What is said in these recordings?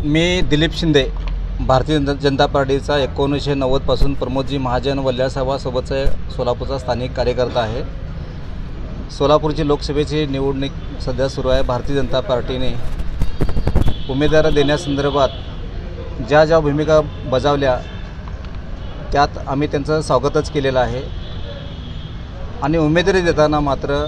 मी दिलीप शिंदे, भारतीय जनता पार्टीचा 1990 पासून प्रमोदजी महाजन वल्ल्यासाहेबांसोबतचा सोलापूरचा स्थानिक कार्यकर्ता आहे। सोलापूरची लोकसभेची निवडणूक सध्या सुरू आहे। भारतीय जनता पार्टीने उमेदवार देण्यासंदर्भात ज्या भूमिका बजावल्या त्यात आम्ही त्यांचं स्वागतच केलेलं आहे। आणि उमेदवारी देताना मात्र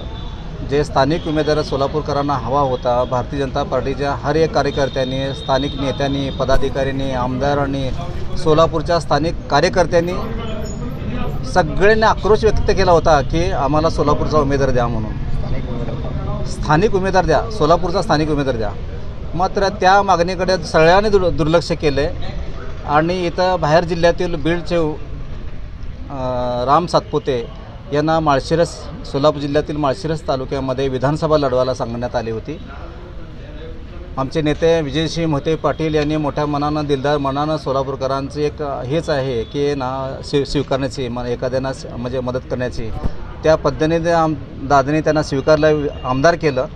जे स्थानिक उमेदवार सोलापूरकरांना हवा होता, भारतीय जनता पार्टीच्या हर एक कार्यकर्त्यांनी, स्थानिक नेत्यांनी, पदाधिकाऱ्यांनी, आमदारांनी, सोलापूरच्या स्थानिक कार्यकर्त्यांनी सगळ्यांनी आक्रोश व्यक्त केला होता की आम्हाला सोलापूरचा उमेदवार द्या म्हणून। स्थानिक उमेदवार द्या, सोलापूरचा स्थानिक उमेदवार द्या। मात्र त्या मागणीकडे सगळ्यांनी दुर्लक्ष केले आणि इथं बाहेर जिल्ह्यातील बीडचे राम सातपुते यांना माळशिरस, सोलापूर जिल्ह्यातील माळशिरस तालुक्यामध्ये विधानसभा लढवायला सांगण्यात आली होती। आमचे नेते विजयसिंह मोहिते पाटील यांनी मोठ्या मनानं, दिलदार मनानं सोलापूरकरांचे एक हेच आहे की स्वीकारण्याची, एखाद्यानं म्हणजे मदत करण्याची, त्या पद्धतीने दादांनी त्यांना स्वीकारलं, आमदार केलं।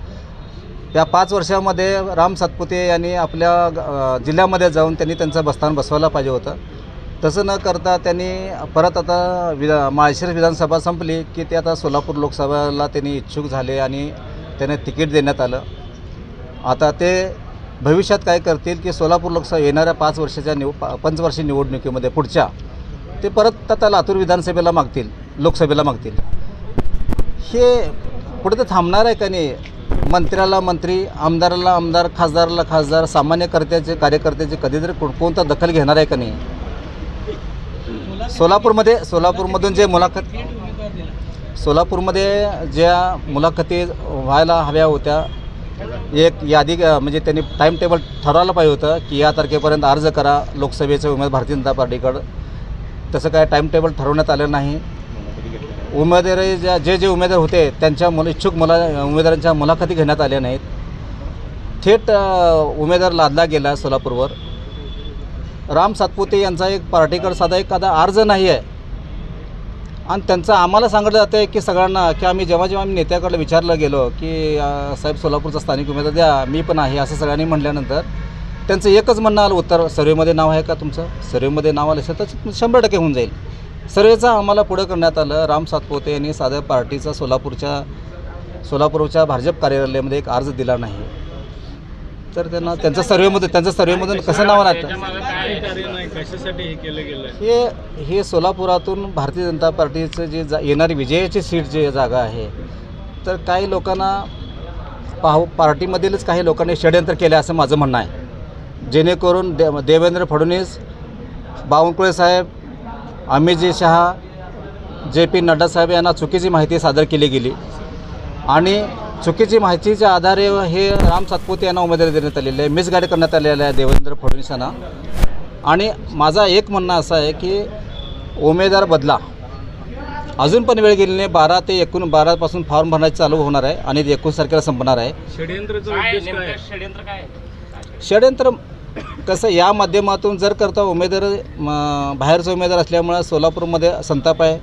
या 5 वर्षामध्ये राम सातपुते यांनी आपल्या जिल्ह्यामध्ये जाऊन त्यांनी त्यांचं बस्तान बसवायला पाहिजे होतं। तसं न करता त्यांनी परत आता माळशिरस विधानसभा संपली की ते आता सोलापूर लोकसभेला त्यांनी इच्छुक झाले आणि त्यांना तिकीट देण्यात आलं। आता ते भविष्यात काय करतील की सोलापूर लोकसभा येणाऱ्या 5 वर्षाच्या पंचवार्षिक निवडणुकीमध्ये पुढच्या ते परत आता लातूर विधानसभेला मागतील, लोकसभेला मागतील। हे पुढे तर थांबणार आहे का नाही? मंत्र्याला मंत्री, आमदाराला आमदार, खासदाराला खासदार, सामान्य कार्यकर्त्याचे कधीतरी कोणता दखल घेणार आहे का नाही? सोलापूरमधून जे सोलापूरमध्ये ज्या मुलाखती व्हायला हव्या होत्या, एक यादी म्हणजे त्यांनी टाईम टेबल ठरवायला पाहिजे होतं की या तारखेपर्यंत अर्ज करा लोकसभेचे उमेदवार भारतीय जनता पार्टीकडं। तसं काय टाईम टेबल ठरवण्यात आलं नाही। उमेदवारी जे उमेदवार होते त्यांच्या इच्छुक उमेदवारांच्या मुलाखती घेण्यात आल्या नाहीत। थेट उमेदवार लादला गेला सोलापूरवर। राम सातपुते यांचा एक पार्टीकडे साधा अर्ज नाही आहे आणि त्यांचं आम्हाला सांगितलं जातं आहे की सगळ्यांना की आम्ही जेव्हा नेत्याकडे विचारलं गेलो की साहेब सोलापूरचा स्थानिक उमेदवार द्या, मी पण आहे असं सगळ्यांनी म्हटल्यानंतर त्यांचं एकच म्हणणं आलं उत्तर, सर्वेमध्ये नाव आहे का तुमचं? सर्वेमध्ये नाव आलं असेल तर 100% होऊन जाईल। सर्वेचा आम्हाला पुढं करण्यात आलं। राम सातपुते यांनी साध्या पार्टीचा सोलापूरच्या भाजप कार्यालयामध्ये एक अर्ज दिला नाही, तर त्यांना त्यांच्या सर्वेमधून कसं नाव लागतं? हे सोलापुरातून भारतीय जनता पार्टीचं जे येणारी विजयाची सीट जी जागा आहे, तर काही लोकांना पार्टीमधीलच काही लोकांनी षडयंत्र केले असं माझं म्हणणं आहे, जेणेकरून देवेंद्र फडणवीस, बावनकुळे साहेब, अमितजी शहा, JP नड्डा साहेब यांना चुकीची माहिती सादर केली गेली आणि चुकीची माहितीच्या आधारे हे राम सातपुते यांना उमेदवारी देण्यात आलेली आहे, मिसगाईड करण्यात आलेलं आहे देवेंद्र फडणवीस यांना। आणि माझा एक म्हणणं असं आहे की उमेदवार बदला, अजून पण वेळ गेली नाही। 12 ते 12 फॉर्म भरण्याचे चालू होणार आहे आणि 21 तारखेला संपणार आहे। षडयंत्र कसं, या माध्यमातून जर करता उमेदवार बाहेरचा उमेदवार असल्यामुळे सोलापूरमध्ये संताप आहे।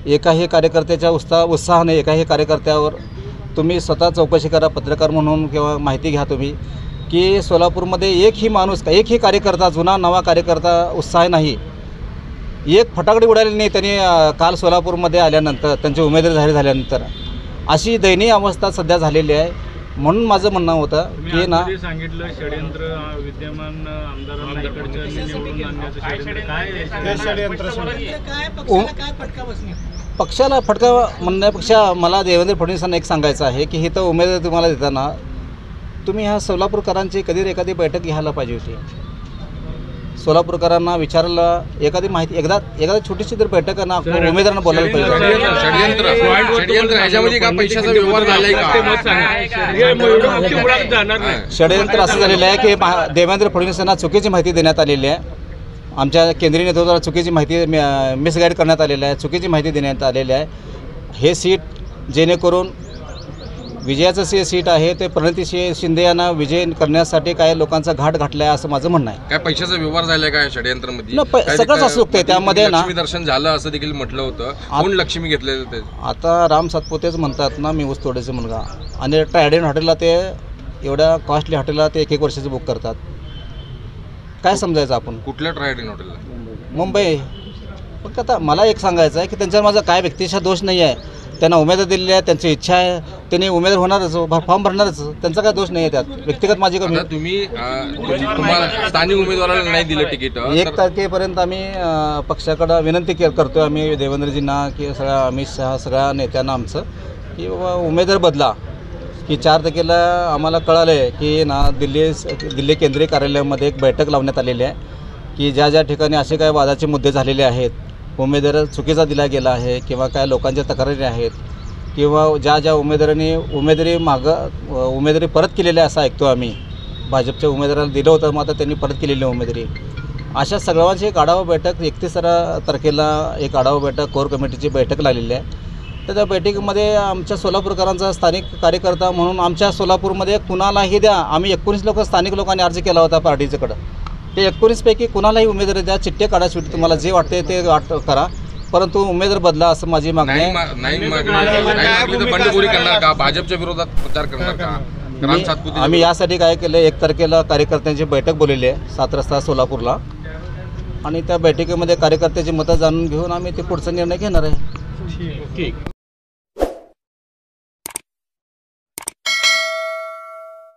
एकाही कार्यकर्त्याच्या उत्साहाने एकाही कार्यकर्त्यावर तुम्ही स्वतः चौकशी करा, पत्रकार म्हणून किंवा माहिती घ्या तुम्ही की सोलापूरमध्ये एकही कार्यकर्ता, जुना नवा कार्यकर्ता उत्साह नाही। एक फटाकडी उडाली नाही त्यांनी काल सोलापूरमध्ये आल्यानंतर, त्यांची उमेदवारी जाहीर झाल्यानंतर। अशी दयनीय अवस्था सध्या झालेली आहे। म्हणून माझं म्हणणं होतं की सांगितलं षडयंत्र विद्यमान आमदारांना पक्षाला फटका म्हणण्यापेक्षा मला देवेंद्र फडणवीसांना एक सांगायचं आहे की इथं उमेदवारी तुम्हाला देताना तुम्ही ह्या सोलापूरकरांची एखादी बैठक घ्यायला पाहिजे होती। सोलापूरकरांना विचारायला एखादी माहिती, एकदा छोटीशी तर बैठक ना उमेदवारांना बोलायला पाहिजे। षडयंत्र असं झालेलं आहे की देवेंद्र फडणवीस यांना चुकीची माहिती देण्यात आलेली आहे, आमच्या केंद्रीय नेतृत्वाला चुकीची माहिती मिसगाईड करण्यात आलेली आहे, चुकीची माहिती देण्यात आलेली आहे। हे सीट जेणेकरून विजयाचं सीट आहे ते प्रणिती शिंदे यांना विजय करण्यासाठी काही लोकांचा घाट घातला आहे असं माझं म्हणणं आहे। काय पैशाचा व्यवहार झालाय काय षडयंत्रामध्ये? सगळंच असू शकते त्यामध्ये ना। लक्ष्मी दर्शन झालं असं देखील म्हटलं होतं, कोण लक्ष्मी घेतलेलं ते? आता राम सातपुतेच म्हणतात ना, मी ऊसतोडीचा मुलगा, आणि ट्रायडेंट हॉटेलला ते एवढ्या कॉस्टली हॉटेलला ते 1-1 वर्षाचं बुक करतात। काय समजायचं आपण? कुठल्या ट्रायडीन हॉटेलला? मुंबई. फक्त आता मला एक सांगायचं आहे की त्यांच्यावर माझा काय व्यक्तिशः दोष नाही आहे. त्यांना उमेदवार दिलेली आहे, त्यांची इच्छा आहे, त्यांनी उमेदवार होणारच, फॉर्म भरणारच, त्यांचा काय दोष नाही आहे त्यात. व्यक्तिगत माझी कमी. आता तुम्हाला स्थानिक उमेदवाराला नाही दिलं तिकीट, 1 तारखेपर्यंत आम्ही पक्षाकडं विनंती करतो आहे आम्ही देवेंद्रजींना की सगळ्या अमित शहा सगळ्या नेत्यांना आमचं की बाबा उमेदवार बदला. की 4 तारखेला आम्हाला कळालं आहे की ना दिल्ली केंद्रीय कार्यालयामध्ये एक बैठक लावण्यात आलेली आहे की ज्या ठिकाणी असे काय वादाचे मुद्दे झालेले आहेत, उमेदवार चुकीचा दिला गेला आहे किंवा काय लोकांच्या तक्रारी आहेत किंवा ज्या उमेदवारांनी उमेदवारी परत केलेली आहे असं ऐकतो आम्ही. भाजपच्या उमेदवाराला दिलं होतं, मग आता त्यांनी परत केलेली उमेदवारी. अशा सगळ्यांची एक आढावा बैठक 31 तारखेला एक आढावा बैठक कोर कमिटीची बैठक लागलेली आहे. तर त्या बैठकीमध्ये आमच्या सोलापूरकरांचा स्थानिक कार्यकर्ता म्हणून आमच्या सोलापूरमध्ये कुणालाही द्या. आम्ही 19 लोक स्थानिक लोकांनी अर्ज केला होता पार्टीच्याकडं. ते 19पैकी कुणालाही उमेदवारी द्या, चिठ्ठे काढा, शेवटी तुम्हाला जे वाटते ते करा, परंतु उमेदवार बदला असं माझी मागणी आहे. नाही मागली तर बंडखोरी करणार का? भाजपच्या विरोधात प्रचार करणार का? राम सातपुते आम्ही यासाठी काय केलं, 1 तारखेला कार्यकर्त्यांची बैठक बोलवली आहे 7 वाजता सोलापूरला, आणि त्या बैठकीमध्ये कार्यकर्त्याची मतं जाणून घेऊन आम्ही ते पुढचा निर्णय घेणार आहे. ठीक.